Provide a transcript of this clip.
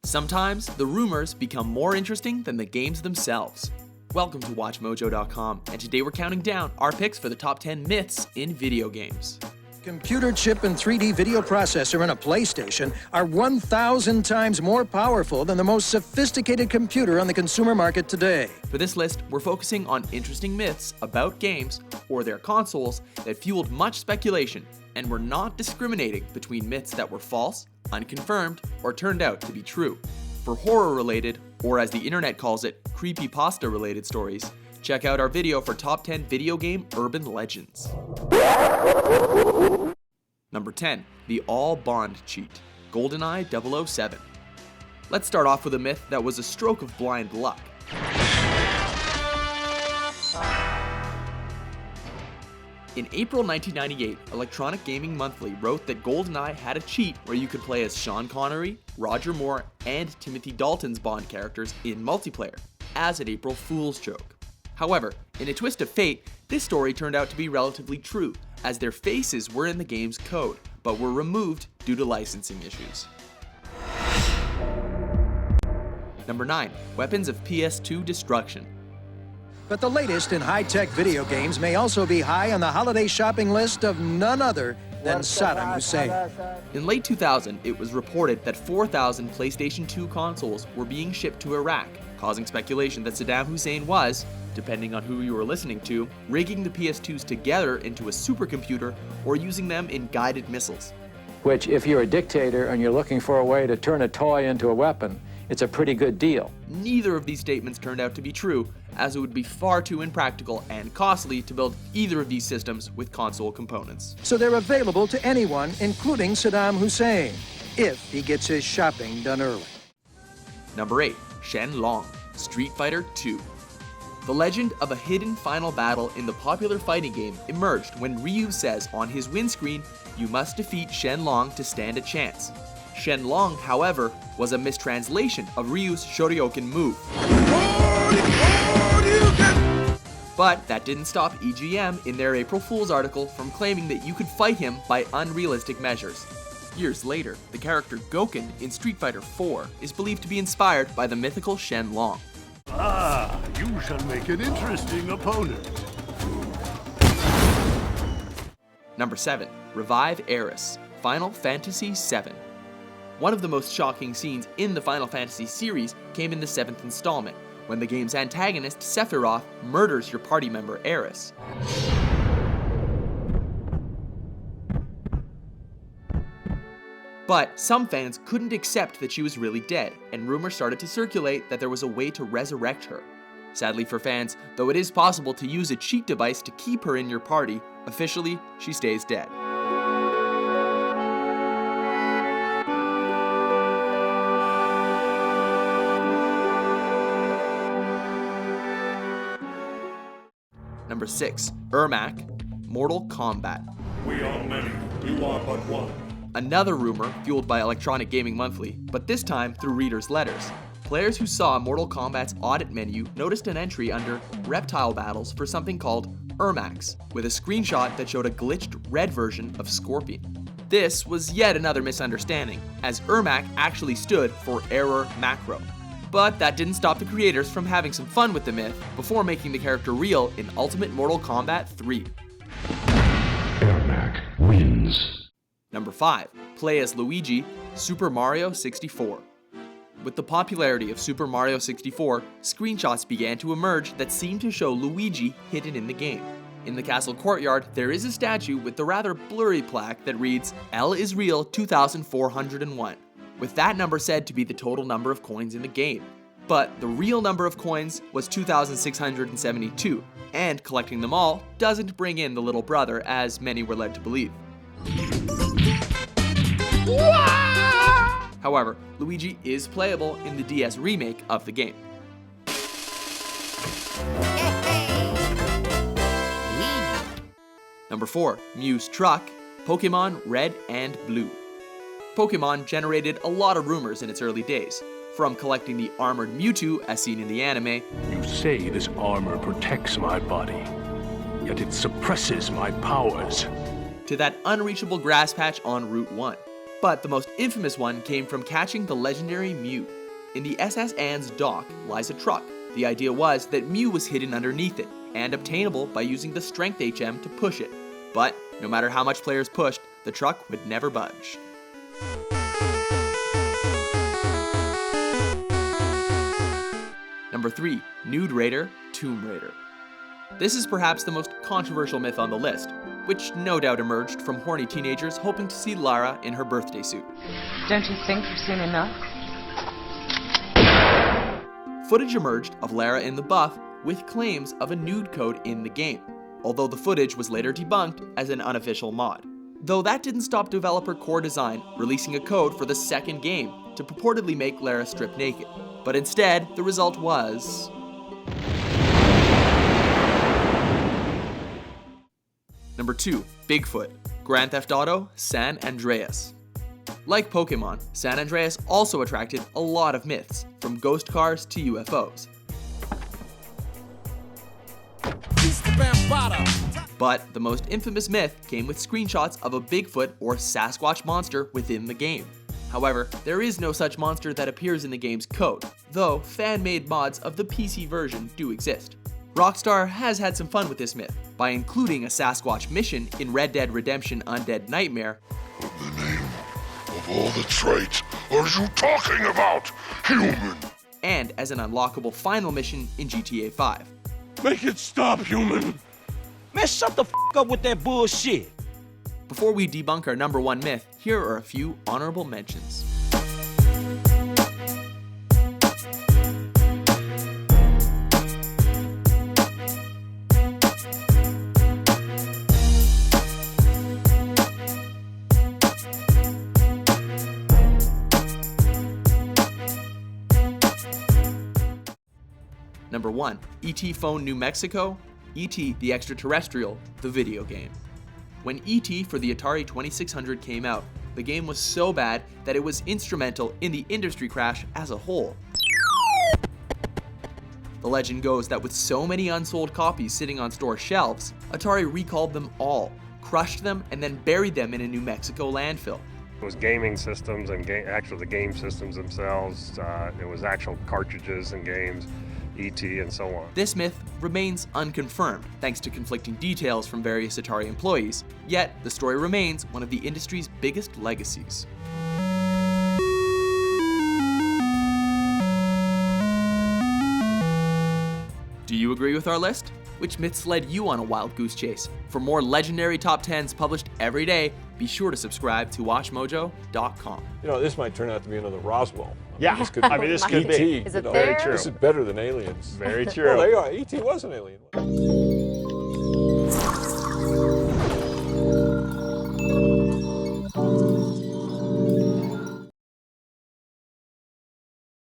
Sometimes the rumors become more interesting than the games themselves. Welcome to WatchMojo.com, and today we're counting down our picks for the top 10 myths in video games. Computer chip and 3D video processor in a PlayStation are 1,000 times more powerful than the most sophisticated computer on the consumer market today. For this list, we're focusing on interesting myths about games or their consoles that fueled much speculation, and we're not discriminating between myths that were false, unconfirmed, or turned out to be true. For horror-related, or as the internet calls it, creepypasta-related stories, check out our video for top 10 video game urban legends. Number 10, the all-bond cheat, GoldenEye 007. Let's start off with a myth that was a stroke of blind luck. In April 1998, Electronic Gaming Monthly wrote that GoldenEye had a cheat where you could play as Sean Connery, Roger Moore, and Timothy Dalton's Bond characters in multiplayer, as an April Fool's joke. However, in a twist of fate, this story turned out to be relatively true, as their faces were in the game's code, but were removed due to licensing issues. Number 9, weapons of PS2 destruction. But the latest in high-tech video games may also be high on the holiday shopping list of none other than Saddam Hussein. In late 2000, it was reported that 4,000 PlayStation 2 consoles were being shipped to Iraq, causing speculation that Saddam Hussein was, depending on who you were listening to, rigging the PS2s together into a supercomputer or using them in guided missiles. Which, if you're a dictator and you're looking for a way to turn a toy into a weapon, it's a pretty good deal. Neither of these statements turned out to be true, as it would be far too impractical and costly to build either of these systems with console components. So they're available to anyone, including Saddam Hussein, if he gets his shopping done early. Number 8, Shenlong, Street Fighter II. The legend of a hidden final battle in the popular fighting game emerged when Ryu says on his windscreen, "You must defeat Shenlong to stand a chance." Shenlong, however, was a mistranslation of Ryu's Shoryuken move. But that didn't stop EGM in their April Fool's article from claiming that you could fight him by unrealistic measures. Years later, the character Gouken in Street Fighter IV is believed to be inspired by the mythical Shenlong. Ah, you shall make an interesting opponent. Number 7, revive Aeris, Final Fantasy VII. One of the most shocking scenes in the Final Fantasy series came in the 7th installment, when the game's antagonist, Sephiroth, murders your party member, Aeris. But some fans couldn't accept that she was really dead, and rumors started to circulate that there was a way to resurrect her. Sadly for fans, though it is possible to use a cheat device to keep her in your party, officially, she stays dead. Number 6, Ermac, Mortal Kombat. We are many, you are but one. Another rumor fueled by Electronic Gaming Monthly, but this time through readers' letters. Players who saw Mortal Kombat's audit menu noticed an entry under Reptile Battles for something called Ermacs, with a screenshot that showed a glitched red version of Scorpion. This was yet another misunderstanding, as Ermac actually stood for Error Macro. But that didn't stop the creators from having some fun with the myth before making the character real in Ultimate Mortal Kombat 3. Ermac wins. Number 5, play as Luigi, Super Mario 64. With the popularity of Super Mario 64, screenshots began to emerge that seemed to show Luigi hidden in the game. In the castle courtyard, there is a statue with the rather blurry plaque that reads, L is real 2401, with that number said to be the total number of coins in the game. But the real number of coins was 2,672, and collecting them all doesn't bring in the little brother as many were led to believe. However, Luigi is playable in the DS remake of the game. Number 4, Mew's Truck, Pokemon Red and Blue. Pokemon generated a lot of rumors in its early days, from collecting the armored Mewtwo as seen in the anime. You say this armor protects my body, yet it suppresses my powers. To that unreachable grass patch on Route 1. But the most infamous one came from catching the legendary Mew. In the SS Anne's dock lies a truck. The idea was that Mew was hidden underneath it, and obtainable by using the Strength HM to push it. But no matter how much players pushed, the truck would never budge. Number 3. Nude Raider, Tomb Raider. This is perhaps the most controversial myth on the list, which no doubt emerged from horny teenagers hoping to see Lara in her birthday suit. Don't you think you've seen enough? Footage emerged of Lara in the buff with claims of a nude code in the game, although the footage was later debunked as an unofficial mod. Though that didn't stop developer Core Design releasing a code for the second game to purportedly make Lara strip naked. But instead, the result was... Number 2. Bigfoot, Grand Theft Auto, San Andreas. Like Pokemon, San Andreas also attracted a lot of myths, from ghost cars to UFOs. But the most infamous myth came with screenshots of a Bigfoot or Sasquatch monster within the game. However, there is no such monster that appears in the game's code, though fan-made mods of the PC version do exist. Rockstar has had some fun with this myth by including a Sasquatch mission in Red Dead Redemption Undead Nightmare. What in the name of all the traits are you talking about, human? And as an unlockable final mission in GTA 5. Make it stop, human! Man, shut the f up with that bullshit! Before we debunk our number 1 myth, here are a few honorable mentions. Number 1. E.T. Phone New Mexico, E.T. the Extraterrestrial, the video game. When E.T. for the Atari 2600 came out, the game was so bad that it was instrumental in the industry crash as a whole. The legend goes that with so many unsold copies sitting on store shelves, Atari recalled them all, crushed them, and then buried them in a New Mexico landfill. It was gaming systems and actually the game systems themselves. It was actual cartridges and games. E.T. and so on. This myth remains unconfirmed thanks to conflicting details from various Atari employees, yet the story remains one of the industry's biggest legacies. Do you agree with our list? Which myths led you on a wild goose chase? For more legendary top 10s published every day, be sure to subscribe to WatchMojo.com. You know, this might turn out to be another Roswell. Yeah, this could I mean, this could be. E.T. Is it you know, there? Very true. This is better than Aliens. Very true. Well, they are. E.T. was an alien.